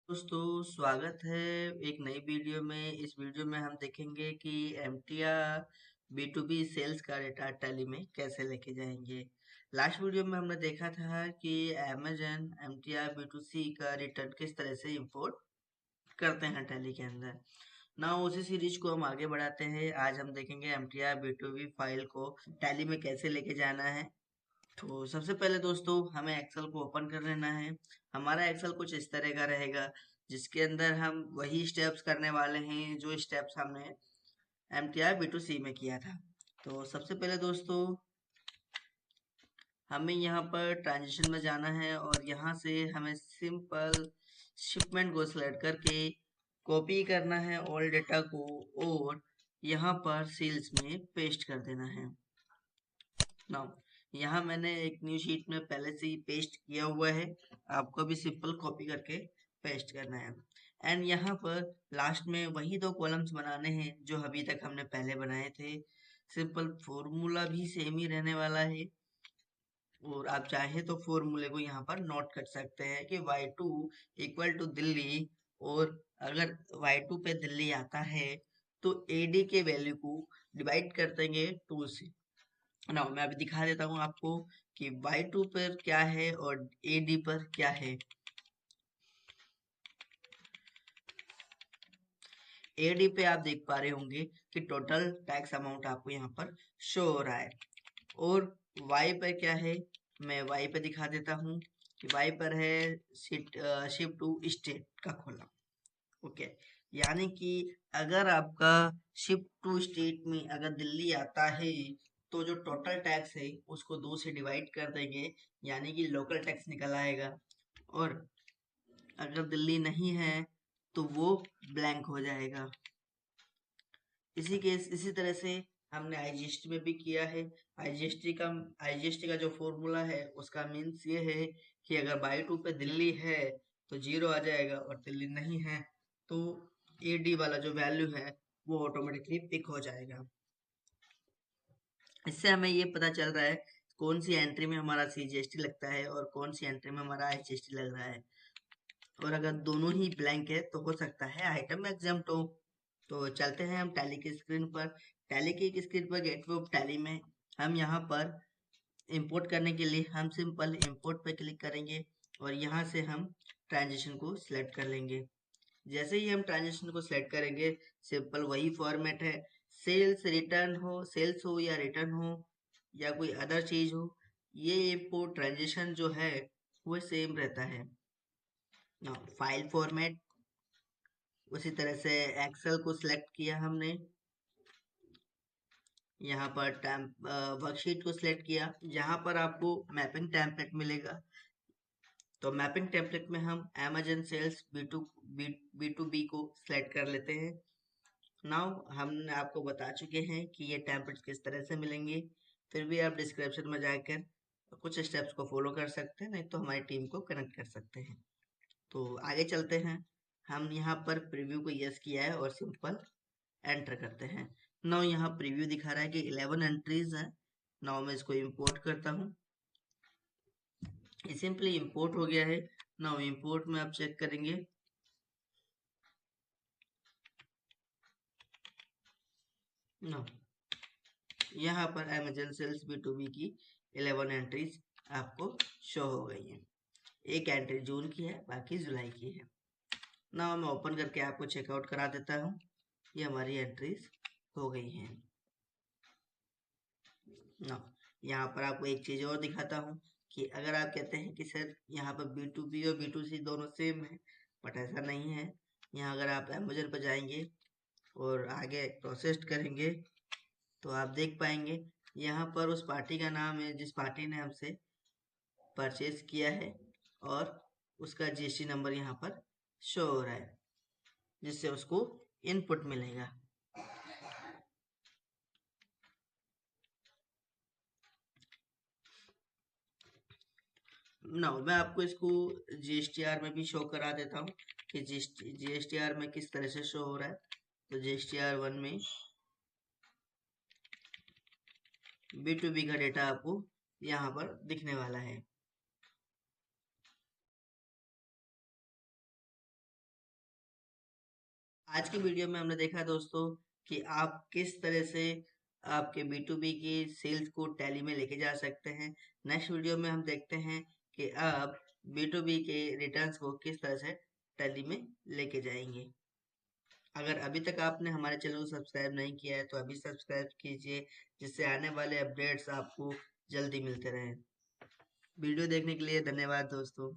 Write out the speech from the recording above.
दोस्तों स्वागत है एक नई वीडियो में। इस वीडियो में हम देखेंगे कि एमटीआर बी2बी सेल्स का डेटा टैली में कैसे लेके जाएंगे। लास्ट वीडियो में हमने देखा था कि अमेजन एमटीआर बी2सी का रिटर्न किस तरह से इंपोर्ट करते हैं टैली के अंदर। ना उसी सीरीज को हम आगे बढ़ाते हैं। आज हम देखेंगे एमटीआर बी2बी फाइल को टैली में कैसे लेके जाना है। तो सबसे पहले दोस्तों हमें एक्सेल को ओपन कर लेना है। हमारा एक्सेल कुछ इस तरह का रहेगा जिसके अंदर हम वही स्टेप्स करने वाले हैं जो स्टेप्स हमने एमटीआर बी2सी में किया था। तो सबसे पहले दोस्तों हमें यहाँ पर ट्रांजिशन में जाना है और यहाँ से हमें सिंपल शिपमेंट को सिलेक्ट करके कॉपी करना है ऑल डेटा को और यहाँ पर सेल्स में पेस्ट कर देना है। नाउ यहाँ मैंने एक न्यू शीट में पहले से ही पेस्ट किया हुआ है, आपको भी सिंपल कॉपी करके पेस्ट करना है। एंड यहाँ पर लास्ट में वही दो कॉलम्स बनाने हैं जो अभी तक हमने पहले बनाए थे। सिंपल फॉर्मूला भी सेम ही रहने वाला है और आप चाहे तो फॉर्मूले को यहाँ पर नोट कर सकते हैं कि y2 इक्वल टू दिल्ली, और अगर y2 पे दिल्ली आता है तो AD के वैल्यू को डिवाइड कर देंगे 2 से। ना मैं अभी दिखा देता हूँ आपको कि y2 पर क्या है और AD पर क्या है। AD पे आप देख पा रहे होंगे कि टोटल टैक्स अमाउंट आपको यहाँ पर शो हो रहा है और Y पर क्या है, मैं Y पे दिखा देता हूँ कि Y पर है शिफ्ट टू स्टेट का कॉलम। ओके, यानी कि अगर आपका शिफ्ट टू स्टेट में अगर दिल्ली आता है तो जो टोटल टैक्स है उसको 2 से डिवाइड कर देंगे, यानी कि लोकल टैक्स निकल आएगा। और अगर दिल्ली नहीं है तो वो ब्लैंक हो जाएगा। इसी तरह से हमने आईजीएसटी में भी किया है। आईजीएसटी का जो फॉर्मूला है उसका मीन्स ये है कि अगर बाई टू पे दिल्ली है तो 0 आ जाएगा और दिल्ली नहीं है तो एडी वाला जो वैल्यू है वो ऑटोमेटिकली पिक हो जाएगा। इससे हमें ये पता चल रहा है कौन सी एंट्री में हमारा सीजीएसटी लगता है और कौन सी एंट्री में हमारा आईजीएसटी लग रहा है। और अगर दोनों ही ब्लैंक है तो हो सकता है आइटम एग्जाम्प्ट हो। तो चलते हैं हम टैली की स्क्रीन पर। टैली की स्क्रीन पर गेटवे ऑफ टैली में हम यहाँ पर इंपोर्ट करने के लिए हम सिंपल इंपोर्ट पे क्लिक करेंगे और यहाँ से हम ट्रांजिशन को सिलेक्ट कर लेंगे। जैसे ही हम ट्रांजिशन को सिलेक्ट करेंगे सिंपल वही फॉर्मेट है, सेल्स हो या रिटर्न हो या कोई अदर चीज हो, ये इंपोर्ट ट्रांजिशन जो है वो सेम रहता है। फाइल फॉर्मेट उसी तरह से एक्सेल को सिलेक्ट किया हमने, यहाँ पर वर्कशीट को सिलेक्ट किया, यहाँ पर आपको मैपिंग टेम्पलेट मिलेगा। तो मैपिंग टेम्पलेट में हम Amazon sales B to B को सिलेक्ट कर लेते हैं। नाउ हमने आपको बता चुके हैं कि ये टेम्पलेट किस तरह से मिलेंगे, फिर भी आप डिस्क्रिप्शन में जाकर कुछ स्टेप्स को फॉलो कर सकते हैं, नहीं तो हमारी टीम को कनेक्ट कर सकते हैं। तो आगे चलते हैं। हम यहाँ पर प्रीव्यू को यस किया है और सिंपल एंटर करते हैं। नाउ यहाँ प्रीव्यू दिखा रहा है कि 11 एंट्रीज हैं। नाउ मैं इसको इंपोर्ट करता हूँ, ये सिंपली इंपोर्ट हो गया है। नाउ इंपोर्ट में आप चेक करेंगे, नाउ यहाँ पर अमेजन सेल्स बी2बी की 11 एंट्रीज आपको शो हो गई हैं। एक एंट्री जून की है, बाकी जुलाई की है। नाउ मैं ओपन करके आपको चेकआउट करा देता हूँ। ये हमारी एंट्रीज हो गई हैं। ना यहाँ पर आपको एक चीज और दिखाता हूँ कि अगर आप कहते हैं कि सर यहाँ पर बी2बी और बी2सी दोनों सेम है, बट ऐसा नहीं है। यहाँ अगर आप अमेजन पर जाएंगे और आगे प्रोसेस करेंगे तो आप देख पाएंगे यहाँ पर उस पार्टी का नाम है जिस पार्टी ने हमसे परचेज किया है और उसका जीएसटी नंबर यहाँ पर शो हो रहा है जिससे उसको इनपुट मिलेगा। ना मैं आपको इसको जीएसटीआर में भी शो करा देता हूँ कि जीएसटीआर में किस तरह से शो हो रहा है। तो जीएसटीआर 1 में बी2बी का डेटा आपको यहाँ पर दिखने वाला है। आज की वीडियो में हमने देखा दोस्तों कि आप किस तरह से आपके B2B की सेल्स को टैली में लेके जा सकते हैं। नेक्स्ट वीडियो में हम देखते हैं कि आप B2B के रिटर्न्स को किस तरह से टैली में लेके जाएंगे। अगर अभी तक आपने हमारे चैनल को सब्सक्राइब नहीं किया है तो अभी सब्सक्राइब कीजिए, जिससे आने वाले अपडेट्स आपको जल्दी मिलते रहें। वीडियो देखने के लिए धन्यवाद दोस्तों।